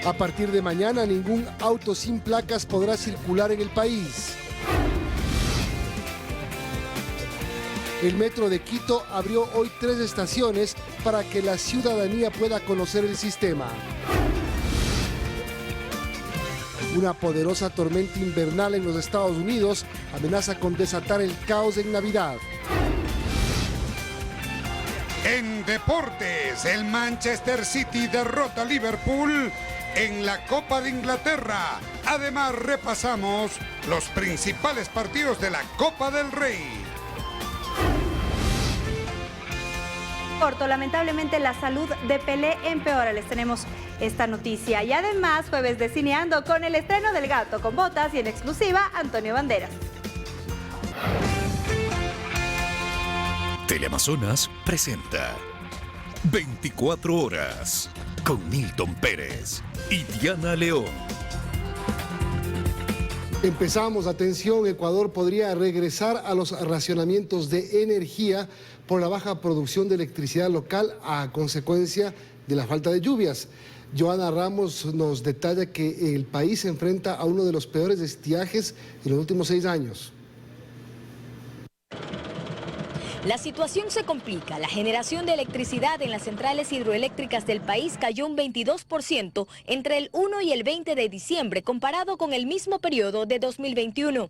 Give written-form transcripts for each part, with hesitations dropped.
A partir de mañana, ningún auto sin placas podrá circular en el país. El Metro de Quito abrió hoy 3 estaciones para que la ciudadanía pueda conocer el sistema. Una poderosa tormenta invernal en los Estados Unidos amenaza con desatar el caos en Navidad. En deportes, el Manchester City derrota a Liverpool en la Copa de Inglaterra. Además, repasamos los principales partidos de la Copa del Rey. Corto, lamentablemente la salud de Pelé empeora. Les tenemos esta noticia. Y además, jueves de Cineando con el estreno del Gato con Botas y en exclusiva, Antonio Banderas. Teleamazonas presenta 24 horas con Milton Pérez y Diana León. Empezamos, atención, Ecuador podría regresar a los racionamientos de energía por la baja producción de electricidad local a consecuencia de la falta de lluvias. Joana Ramos nos detalla que el país se enfrenta a uno de los peores estiajes en los últimos 6 años. La situación se complica. La generación de electricidad en las centrales hidroeléctricas del país cayó un 22% entre el 1 y el 20 de diciembre, comparado con el mismo periodo de 2021.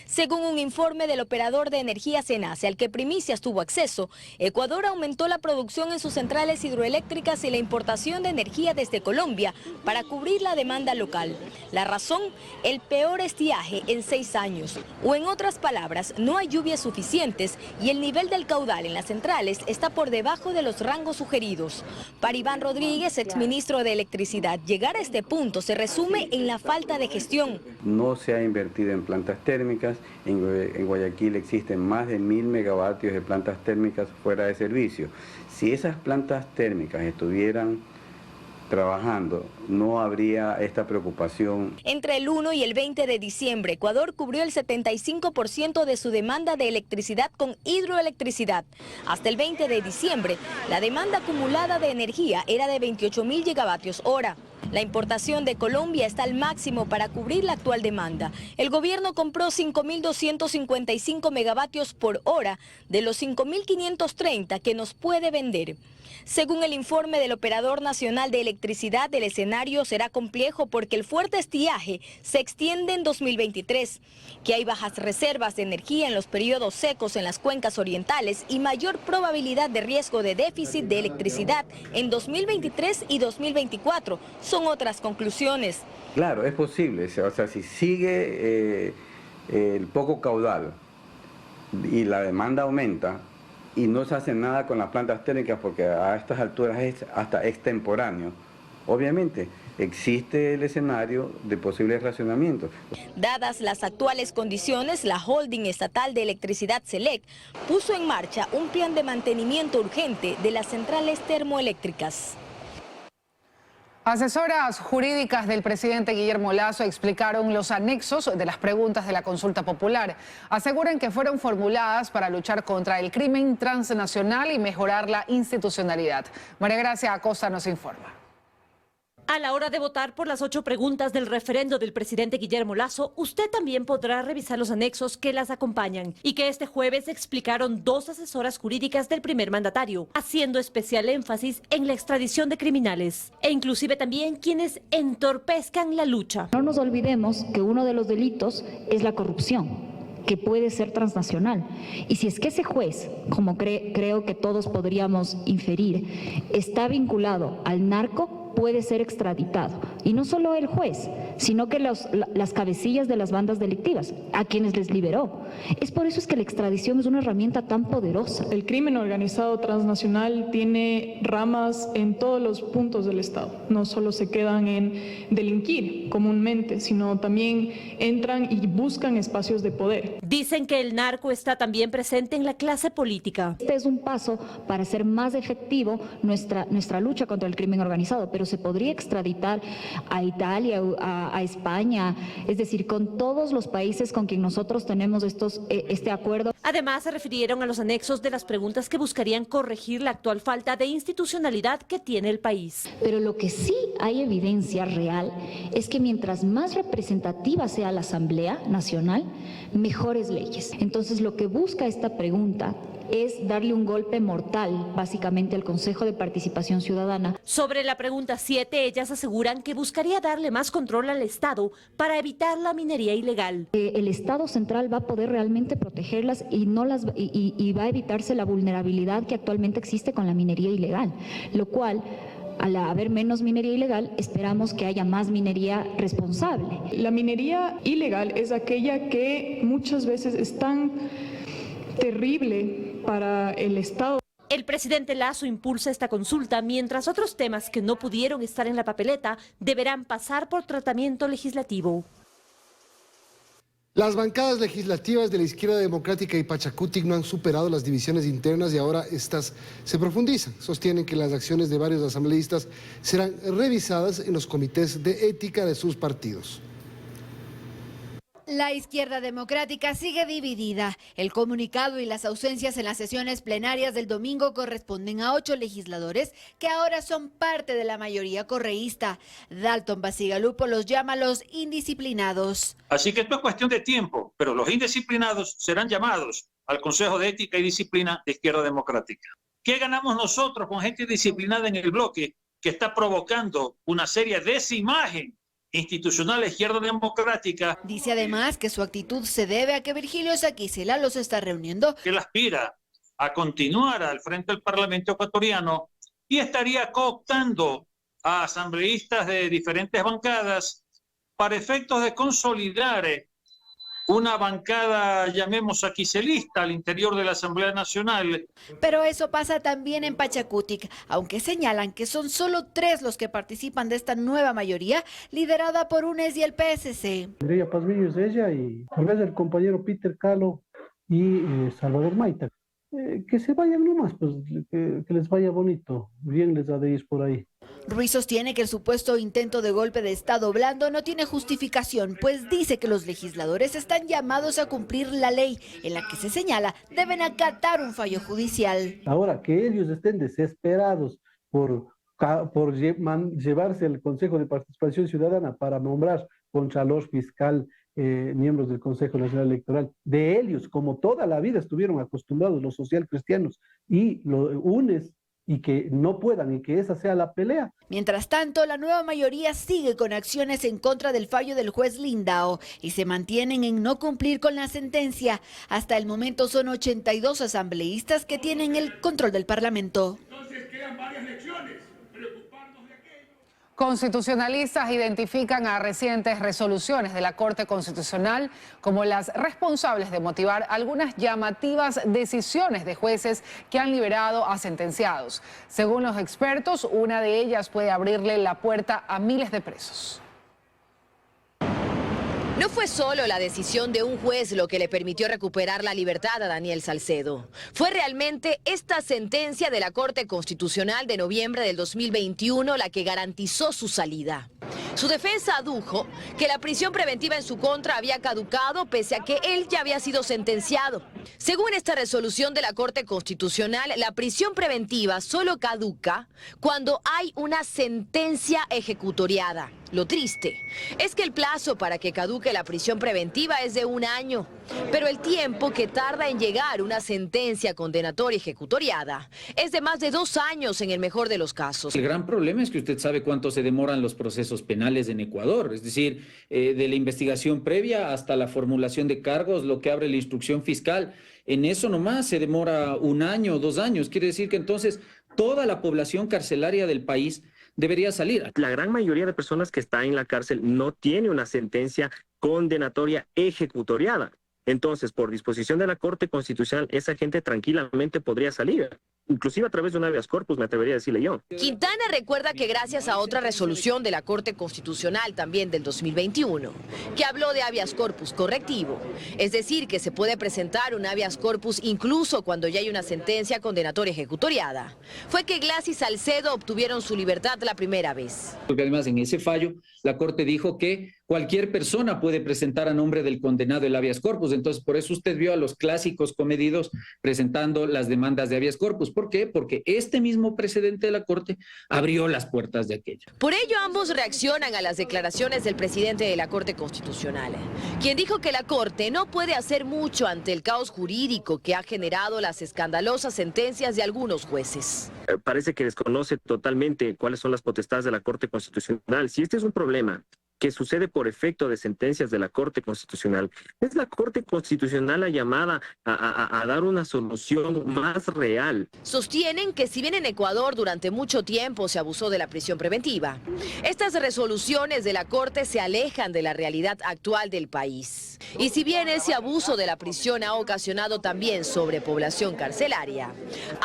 Según un informe del operador de energía SENACE, al que Primicias tuvo acceso, Ecuador aumentó la producción en sus centrales hidroeléctricas y la importación de energía desde Colombia para cubrir la demanda local. La razón, el peor estiaje en 6 años. O en otras palabras, no hay lluvias suficientes y el nivel del caudal en las centrales está por debajo de los rangos sugeridos. Para Iván Rodríguez, exministro de Electricidad, llegar a este punto se resume en la falta de gestión. No se ha invertido en plantas térmicas. En Guayaquil existen más de 1000 megavatios de plantas térmicas fuera de servicio. Si esas plantas térmicas estuvieran trabajando, no habría esta preocupación. Entre el 1 y el 20 de diciembre, Ecuador cubrió el 75% de su demanda de electricidad con hidroelectricidad. Hasta el 20 de diciembre, la demanda acumulada de energía era de 28.000 gigavatios hora. La importación de Colombia está al máximo para cubrir la actual demanda. El gobierno compró 5.255 megavatios por hora de los 5.530 que nos puede vender. Según el informe del Operador Nacional de Electricidad, el escenario será complejo porque el fuerte estiaje se extiende en 2023, que hay bajas reservas de energía en los periodos secos en las cuencas orientales y mayor probabilidad de riesgo de déficit de electricidad en 2023 y 2024. Son otras conclusiones. Claro, es posible, o sea, si sigue el poco caudal y la demanda aumenta, y no se hace nada con las plantas térmicas porque a estas alturas es hasta extemporáneo, obviamente existe el escenario de posibles racionamientos. Dadas las actuales condiciones, la holding estatal de electricidad SELEC puso en marcha un plan de mantenimiento urgente de las centrales termoeléctricas. Asesoras jurídicas del presidente Guillermo Lasso explicaron los anexos de las preguntas de la consulta popular. Aseguran que fueron formuladas para luchar contra el crimen transnacional y mejorar la institucionalidad. María Gracia Acosta nos informa. A la hora de votar por las 8 preguntas del referendo del presidente Guillermo Lasso, usted también podrá revisar los anexos que las acompañan y que este jueves explicaron 2 asesoras jurídicas del primer mandatario, haciendo especial énfasis en la extradición de criminales e inclusive también quienes entorpezcan la lucha. No nos olvidemos que uno de los delitos es la corrupción, que puede ser transnacional. Y si es que ese juez, como creo que todos podríamos inferir, está vinculado al narco, puede ser extraditado. Y no solo el juez, sino que las cabecillas de las bandas delictivas, a quienes les liberó. Es por eso es que la extradición es una herramienta tan poderosa. El crimen organizado transnacional tiene ramas en todos los puntos del Estado. No solo se quedan en delinquir comúnmente, sino también entran y buscan espacios de poder. Dicen que el narco está también presente en la clase política. Este es un paso para hacer más efectivo nuestra lucha contra el crimen organizado, pero se podría extraditar a Italia, a España, es decir, con todos los países con quien nosotros tenemos este acuerdo. Además, se refirieron a los anexos de las preguntas que buscarían corregir la actual falta de institucionalidad que tiene el país. Pero lo que sí hay evidencia real es que mientras más representativa sea la Asamblea Nacional, mejores leyes. Entonces, lo que busca esta pregunta es darle un golpe mortal, básicamente, al Consejo de Participación Ciudadana. Sobre la pregunta 7, ellas aseguran que buscaría darle más control al Estado para evitar la minería ilegal. El Estado central va a poder realmente protegerlas y va a evitarse la vulnerabilidad que actualmente existe con la minería ilegal, lo cual, al haber menos minería ilegal, esperamos que haya más minería responsable. La minería ilegal es aquella que muchas veces es tan terrible para el Estado. El presidente Lasso impulsa esta consulta, mientras otros temas que no pudieron estar en la papeleta deberán pasar por tratamiento legislativo. Las bancadas legislativas de la Izquierda Democrática y Pachacutic no han superado las divisiones internas y ahora estas se profundizan. Sostienen que las acciones de varios asambleístas serán revisadas en los comités de ética de sus partidos. La izquierda democrática sigue dividida. El comunicado y las ausencias en las sesiones plenarias del domingo corresponden a 8 legisladores que ahora son parte de la mayoría correísta. Dalton Basigalupo los llama los indisciplinados. Así que esto es cuestión de tiempo, pero los indisciplinados serán llamados al Consejo de Ética y Disciplina de Izquierda Democrática. ¿Qué ganamos nosotros con gente disciplinada en el bloque que está provocando una seria desimagen institucional de Izquierda Democrática? Dice además que su actitud se debe a que Virgilio Saquicela los está reuniendo. Que él aspira a continuar al frente del Parlamento ecuatoriano y estaría cooptando a asambleístas de diferentes bancadas para efectos de consolidar una bancada, llamemos saquicelista, al interior de la Asamblea Nacional. Pero eso pasa también en Pachacutic, aunque señalan que son solo 3 los que participan de esta nueva mayoría, liderada por UNES y el PSC. Mireya Pazmiño es ella y tal vez el compañero Peter Calo y Salvador Maita. Que se vayan nomás, pues que les vaya bonito, bien les ha de ir por ahí. Ruiz sostiene que el supuesto intento de golpe de Estado blando no tiene justificación, pues dice que los legisladores están llamados a cumplir la ley, en la que se señala deben acatar un fallo judicial. Ahora, que ellos estén desesperados por llevarse el Consejo de Participación Ciudadana para nombrar contralor fiscal, miembros del Consejo Nacional Electoral, de ellos, como toda la vida estuvieron acostumbrados los socialcristianos y los UNES, y que no puedan y que esa sea la pelea. Mientras tanto, la nueva mayoría sigue con acciones en contra del fallo del juez Lindao y se mantienen en no cumplir con la sentencia. Hasta el momento son 82 asambleístas que tienen el control del Parlamento. Entonces quedan varias lecciones. Constitucionalistas identifican a recientes resoluciones de la Corte Constitucional como las responsables de motivar algunas llamativas decisiones de jueces que han liberado a sentenciados. Según los expertos, una de ellas puede abrirle la puerta a miles de presos. No fue solo la decisión de un juez lo que le permitió recuperar la libertad a Daniel Salcedo. Fue realmente esta sentencia de la Corte Constitucional de noviembre del 2021 la que garantizó su salida. Su defensa adujo que la prisión preventiva en su contra había caducado pese a que él ya había sido sentenciado. Según esta resolución de la Corte Constitucional, la prisión preventiva solo caduca cuando hay una sentencia ejecutoriada. Lo triste es que el plazo para que caduque la prisión preventiva es de 1 año, pero el tiempo que tarda en llegar una sentencia condenatoria ejecutoriada es de más de 2 años en el mejor de los casos. El gran problema es que usted sabe cuánto se demoran los procesos penales en Ecuador, es decir, de la investigación previa hasta la formulación de cargos, lo que abre la instrucción fiscal. En eso nomás se demora 1 año, 2 años. Quiere decir que entonces toda la población carcelaria del país debería salir. La gran mayoría de personas que están en la cárcel no tiene una sentencia condenatoria ejecutoriada. Entonces, por disposición de la Corte Constitucional, esa gente tranquilamente podría salir. inclusive a través de un habeas corpus, me atrevería a decirle yo. Quintana recuerda que gracias a otra resolución de la Corte Constitucional también del 2021, que habló de habeas corpus correctivo, es decir, que se puede presentar un habeas corpus incluso cuando ya hay una sentencia condenatoria ejecutoriada, fue que Glass y Salcedo obtuvieron su libertad la primera vez. Porque además en ese fallo la Corte dijo que cualquier persona puede presentar a nombre del condenado el habeas corpus, entonces por eso usted vio a los clásicos comedidos presentando las demandas de habeas corpus. ¿Por qué? Porque este mismo precedente de la Corte abrió las puertas de aquello. Por ello ambos reaccionan a las declaraciones del presidente de la Corte Constitucional, quien dijo que la Corte no puede hacer mucho ante el caos jurídico que ha generado las escandalosas sentencias de algunos jueces. Parece que desconoce totalmente cuáles son las potestades de la Corte Constitucional. Si este es un problema que sucede por efecto de sentencias de la Corte Constitucional, es la Corte Constitucional la llamada a dar una solución más real. Sostienen que si bien en Ecuador durante mucho tiempo se abusó de la prisión preventiva, estas resoluciones de la Corte se alejan de la realidad actual del país. Y si bien ese abuso de la prisión ha ocasionado también sobrepoblación carcelaria,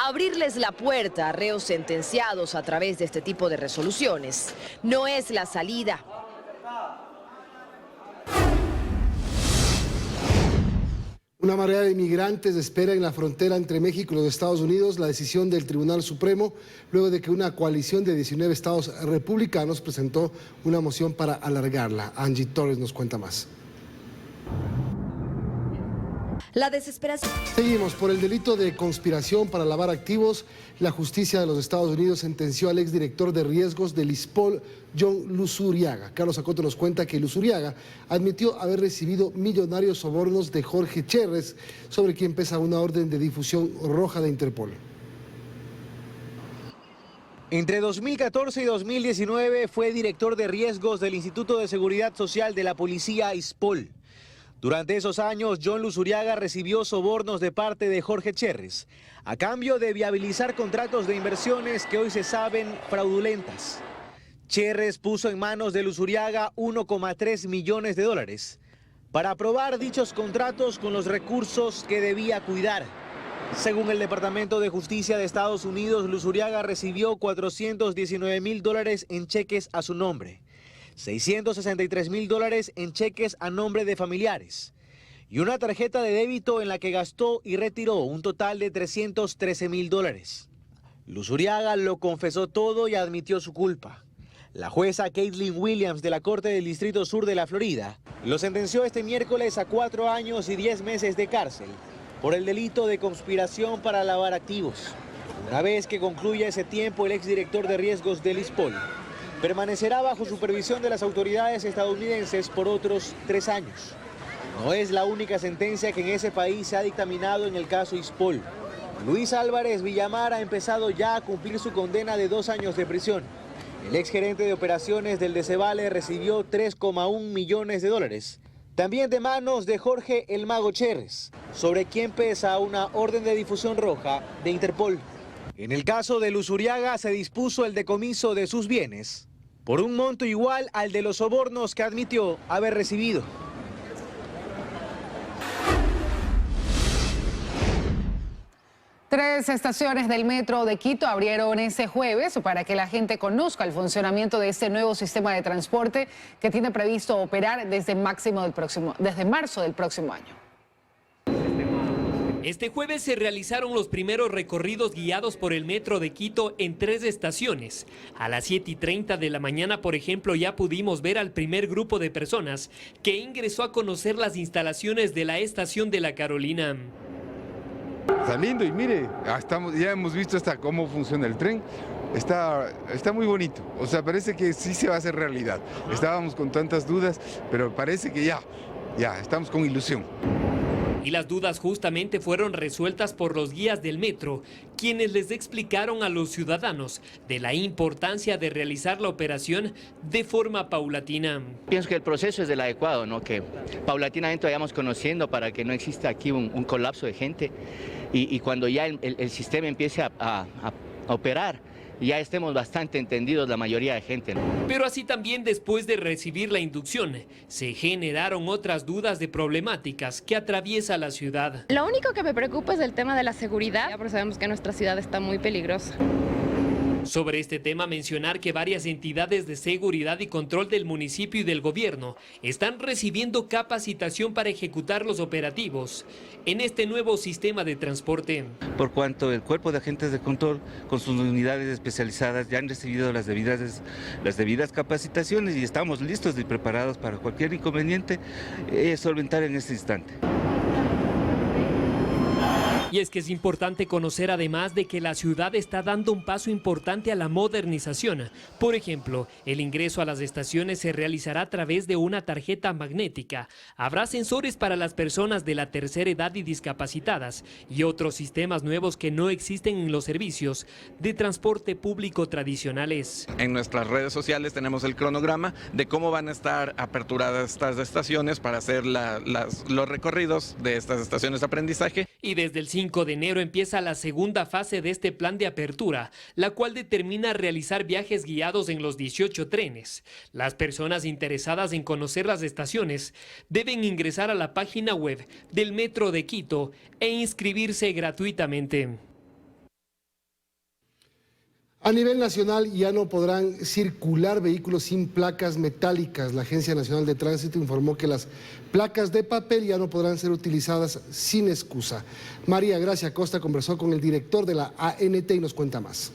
abrirles la puerta a reos sentenciados a través de este tipo de resoluciones no es la salida. Una marea de migrantes espera en la frontera entre México y los Estados Unidos la decisión del Tribunal Supremo, luego de que una coalición de 19 estados republicanos presentó una moción para alargarla. Angie Torres nos cuenta más. La desesperación. Seguimos. Por el delito de conspiración para lavar activos, la justicia de los Estados Unidos sentenció al exdirector de riesgos del ISPOL, John Luzuriaga. Carlos Acoto nos cuenta que Luzuriaga admitió haber recibido millonarios sobornos de Jorge Cherres, sobre quien pesa una orden de difusión roja de Interpol. Entre 2014 y 2019 fue director de riesgos del Instituto de Seguridad Social de la Policía ISPOL. Durante esos años, John Luzuriaga recibió sobornos de parte de Jorge Cherres, a cambio de viabilizar contratos de inversiones que hoy se saben fraudulentas. Cherres puso en manos de Luzuriaga 1,3 millones de dólares para aprobar dichos contratos con los recursos que debía cuidar. Según el Departamento de Justicia de Estados Unidos, Luzuriaga recibió $419,000 en cheques a su nombre, $663,000 en cheques a nombre de familiares y una tarjeta de débito en la que gastó y retiró un total de $313,000. Luzuriaga lo confesó todo y admitió su culpa. La jueza Caitlin Williams de la Corte del Distrito Sur de la Florida lo sentenció este miércoles a 4 años y 10 meses de cárcel por el delito de conspiración para lavar activos. Una vez que concluya ese tiempo, el exdirector de riesgos del ISPOL permanecerá bajo supervisión de las autoridades estadounidenses por otros 3 años. No es la única sentencia que en ese país se ha dictaminado en el caso ISPOL. Luis Álvarez Villamar ha empezado ya a cumplir su condena de 2 años de prisión. El exgerente de operaciones del Decebale recibió $3,1 millones, también de manos de Jorge El Mago Cherres, sobre quien pesa una orden de difusión roja de Interpol. En el caso de Luzuriaga se dispuso el decomiso de sus bienes por un monto igual al de los sobornos que admitió haber recibido. Tres estaciones del metro de Quito abrieron ese jueves para que la gente conozca el funcionamiento de este nuevo sistema de transporte que tiene previsto operar desde marzo del próximo año. Este jueves se realizaron los primeros recorridos guiados por el metro de Quito en 3 estaciones. A las 7:30 de la mañana, por ejemplo, ya pudimos ver al primer grupo de personas que ingresó a conocer las instalaciones de la estación de La Carolina. Está lindo y mire, ya hemos visto hasta cómo funciona el tren. Está muy bonito, o sea, parece que sí se va a hacer realidad. Estábamos con tantas dudas, pero parece que ya estamos con ilusión. Y las dudas justamente fueron resueltas por los guías del metro, quienes les explicaron a los ciudadanos de la importancia de realizar la operación de forma paulatina. Pienso que el proceso es el adecuado, ¿no? Que paulatinamente vayamos conociendo para que no exista aquí un colapso de gente y cuando ya el sistema empiece a operar, ya estemos bastante entendidos la mayoría de gente, ¿no? Pero así también después de recibir la inducción, se generaron otras dudas de problemáticas que atraviesa la ciudad. Lo único que me preocupa es el tema de la seguridad, porque sabemos que nuestra ciudad está muy peligrosa. Sobre este tema, mencionar que varias entidades de seguridad y control del municipio y del gobierno están recibiendo capacitación para ejecutar los operativos en este nuevo sistema de transporte. Por cuanto el cuerpo de agentes de control con sus unidades especializadas ya han recibido las debidas capacitaciones y estamos listos y preparados para cualquier inconveniente solventar en este instante. Y es que es importante conocer además de que la ciudad está dando un paso importante a la modernización. Por ejemplo, el ingreso a las estaciones se realizará a través de una tarjeta magnética. Habrá sensores para las personas de la tercera edad y discapacitadas y otros sistemas nuevos que no existen en los servicios de transporte público tradicionales. En nuestras redes sociales tenemos el cronograma de cómo van a estar aperturadas estas estaciones para hacer los recorridos de estas estaciones de aprendizaje. Y desde el 5 de enero empieza la segunda fase de este plan de apertura, la cual determina realizar viajes guiados en los 18 trenes. Las personas interesadas en conocer las estaciones deben ingresar a la página web del Metro de Quito e inscribirse gratuitamente. A nivel nacional ya no podrán circular vehículos sin placas metálicas. La Agencia Nacional de Tránsito informó que las placas de papel ya no podrán ser utilizadas sin excusa. María Gracia Costa conversó con el director de la ANT y nos cuenta más.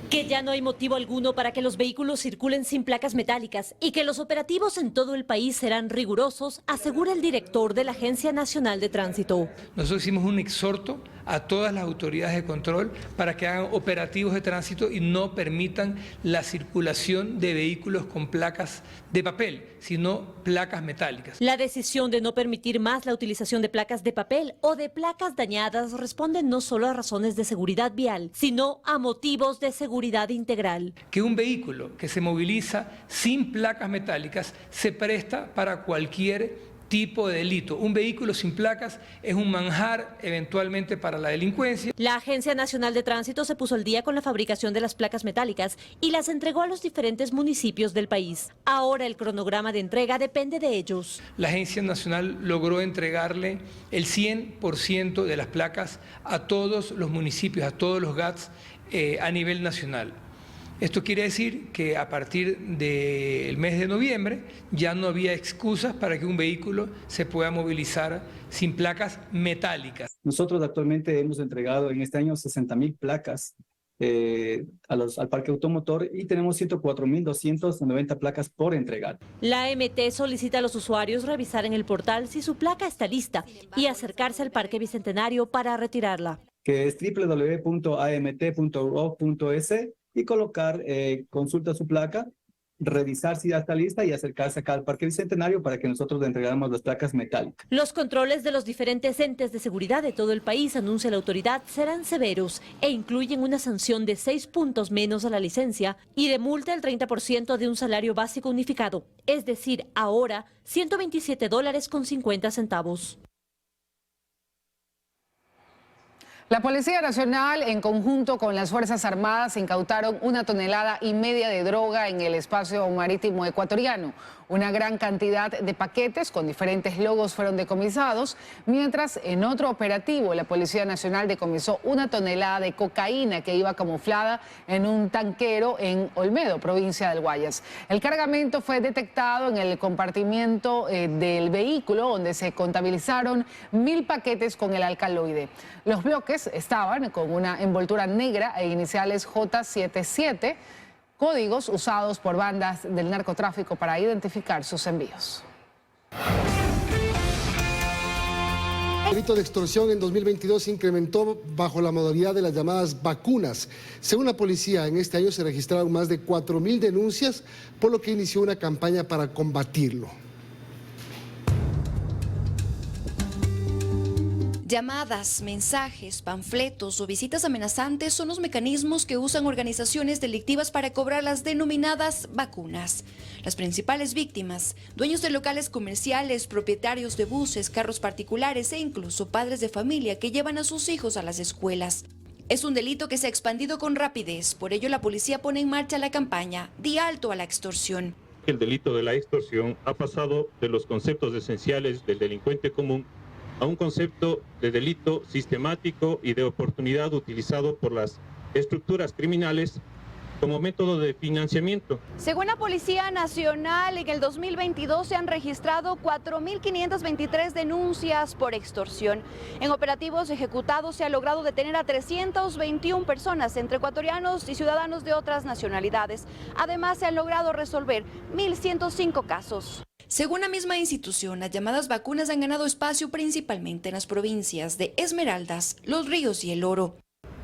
Que ya no hay motivo alguno para que los vehículos circulen sin placas metálicas y que los operativos en todo el país serán rigurosos, asegura el director de la Agencia Nacional de Tránsito. Nosotros hicimos un exhorto a todas las autoridades de control para que hagan operativos de tránsito y no permitan la circulación de vehículos con placas de papel, sino placas metálicas. La decisión de no permitir más la utilización de placas de papel o de placas dañadas responde no solo a razones de seguridad vial, sino a motivos de seguridad integral. Que un vehículo que se moviliza sin placas metálicas se presta para cualquier tipo de delito. Un vehículo sin placas es un manjar eventualmente para la delincuencia. La Agencia Nacional de Tránsito se puso al día con la fabricación de las placas metálicas y las entregó a los diferentes municipios del país. Ahora el cronograma de entrega depende de ellos. La Agencia Nacional logró entregarle el 100% de las placas a todos los municipios, a todos los GATS a nivel nacional. Esto quiere decir que a partir del mes de noviembre ya no había excusas para que un vehículo se pueda movilizar sin placas metálicas. Nosotros actualmente hemos entregado en este año 60.000 placas al parque automotor y tenemos 104.290 placas por entregar. La AMT solicita a los usuarios revisar en el portal si su placa está lista y acercarse al Parque Bicentenario para retirarla. Que es www.amt.gov.es y colocar, consulta su placa, revisar si ya está lista y acercarse acá al Parque Bicentenario para que nosotros le entregáramos las placas metálicas. Los controles de los diferentes entes de seguridad de todo el país, anuncia la autoridad, serán severos e incluyen una sanción de 6 puntos menos a la licencia y de multa del 30% de un salario básico unificado, es decir, ahora $127.50. La Policía Nacional, en conjunto con las Fuerzas Armadas, incautaron 1,5 toneladas de droga en el espacio marítimo ecuatoriano. Una gran cantidad de paquetes con diferentes logos fueron decomisados, mientras en otro operativo la Policía Nacional decomisó 1 tonelada de cocaína que iba camuflada en un tanquero en Olmedo, provincia del Guayas. El cargamento fue detectado en el compartimiento del vehículo, donde se contabilizaron 1.000 paquetes con el alcaloide. Los bloques estaban con una envoltura negra e iniciales J77, códigos usados por bandas del narcotráfico para identificar sus envíos. El delito de extorsión en 2022 se incrementó bajo la modalidad de las llamadas vacunas. Según la policía, en este año se registraron más de 4.000 denuncias, por lo que inició una campaña para combatirlo. Llamadas, mensajes, panfletos o visitas amenazantes son los mecanismos que usan organizaciones delictivas para cobrar las denominadas vacunas. Las principales víctimas, dueños de locales comerciales, propietarios de buses, carros particulares e incluso padres de familia que llevan a sus hijos a las escuelas. Es un delito que se ha expandido con rapidez, por ello la policía pone en marcha la campaña Di alto a la extorsión. El delito de la extorsión ha pasado de los conceptos esenciales del delincuente común a un concepto de delito sistemático y de oportunidad utilizado por las estructuras criminales como método de financiamiento. Según la Policía Nacional, en el 2022 se han registrado 4.523 denuncias por extorsión. En operativos ejecutados se ha logrado detener a 321 personas, entre ecuatorianos y ciudadanos de otras nacionalidades. Además, se han logrado resolver 1.105 casos. Según la misma institución, las llamadas vacunas han ganado espacio principalmente en las provincias de Esmeraldas, Los Ríos y El Oro.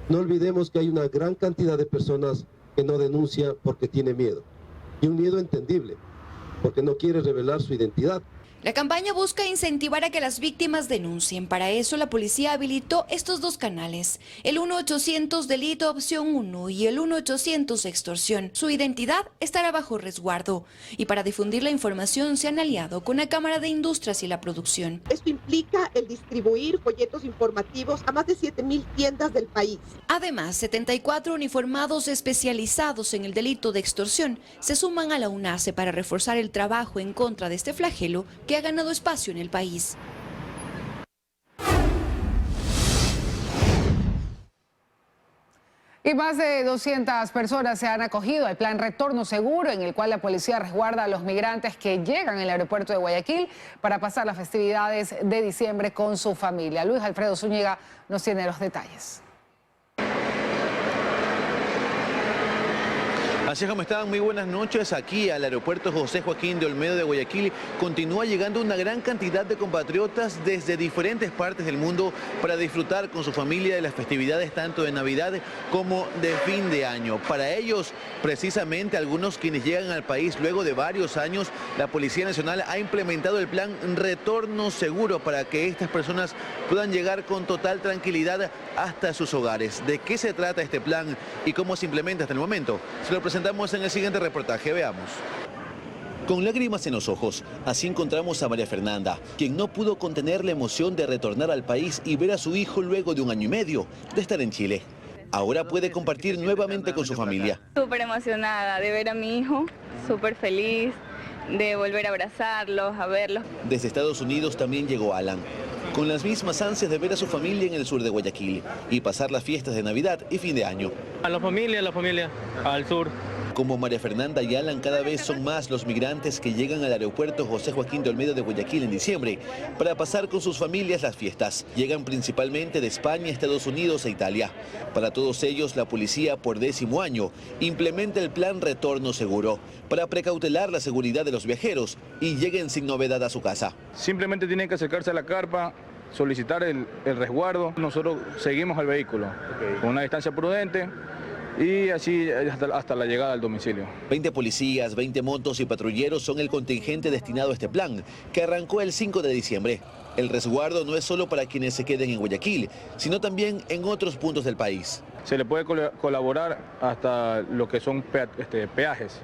No olvidemos que hay una gran cantidad de personas que no denuncia porque tiene miedo, y un miedo entendible, porque no quiere revelar su identidad. La campaña busca incentivar a que las víctimas denuncien. Para eso, la policía habilitó estos dos canales, el 1-800 delito opción 1 y el 1-800 extorsión. Su identidad estará bajo resguardo. Y para difundir la información se han aliado con la Cámara de Industrias y la Producción. Esto implica el distribuir folletos informativos a más de 7.000 tiendas del país. Además, 74 uniformados especializados en el delito de extorsión se suman a la UNACE para reforzar el trabajo en contra de este flagelo que ha ganado espacio en el país. Y más de 200 personas se han acogido al plan Retorno Seguro, en el cual la policía resguarda a los migrantes que llegan al aeropuerto de Guayaquil para pasar las festividades de diciembre con su familia. Luis Alfredo Zúñiga nos tiene los detalles. Así es como están, muy buenas noches. Aquí al aeropuerto José Joaquín de Olmedo de Guayaquil continúa llegando una gran cantidad de compatriotas desde diferentes partes del mundo para disfrutar con su familia de las festividades tanto de Navidad como de fin de año. Para ellos, precisamente algunos quienes llegan al país luego de varios años, la Policía Nacional ha implementado el plan Retorno Seguro para que estas personas puedan llegar con total tranquilidad hasta sus hogares. ¿De qué se trata este plan y cómo se implementa hasta el momento? Se lo presentamos en el siguiente reportaje, veamos. Con lágrimas en los ojos, así encontramos a María Fernanda, quien no pudo contener la emoción de retornar al país y ver a su hijo luego de 1 año y medio de estar en Chile. Ahora puede compartir nuevamente con su familia. Súper emocionada de ver a mi hijo, súper feliz de volver a abrazarlos, a verlos. Desde Estados Unidos también llegó Alan, con las mismas ansias de ver a su familia en el sur de Guayaquil y pasar las fiestas de Navidad y fin de año. A la familia, al sur. Como María Fernanda y Alan, cada vez son más los migrantes que llegan al aeropuerto José Joaquín de Olmedo de Guayaquil en diciembre para pasar con sus familias las fiestas. Llegan principalmente de España, Estados Unidos e Italia. Para todos ellos, la policía, por 10º año, implementa el plan Retorno Seguro para precautelar la seguridad de los viajeros y lleguen sin novedad a su casa. Simplemente tienen que acercarse a la carpa, solicitar el resguardo. Nosotros seguimos al vehículo con una distancia prudente y así hasta la llegada al domicilio. 20 policías, 20 motos y patrulleros son el contingente destinado a este plan, que arrancó el 5 de diciembre. El resguardo no es solo para quienes se queden en Guayaquil, sino también en otros puntos del país. Se le puede colaborar hasta lo que son peajes.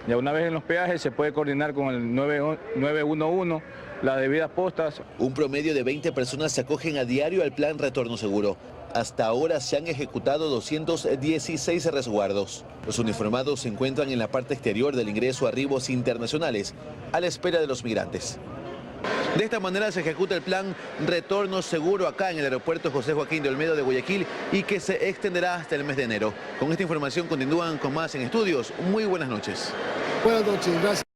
Ya una vez en los peajes se puede coordinar con el 911, las debidas postas. Un promedio de 20 personas se acogen a diario al plan Retorno Seguro. Hasta ahora se han ejecutado 216 resguardos. Los uniformados se encuentran en la parte exterior del ingreso a arribos internacionales, a la espera de los migrantes. De esta manera se ejecuta el plan Retorno Seguro acá en el aeropuerto José Joaquín de Olmedo de Guayaquil y que se extenderá hasta el mes de enero. Con esta información continúan con más en estudios. Muy buenas noches. Buenas noches, gracias.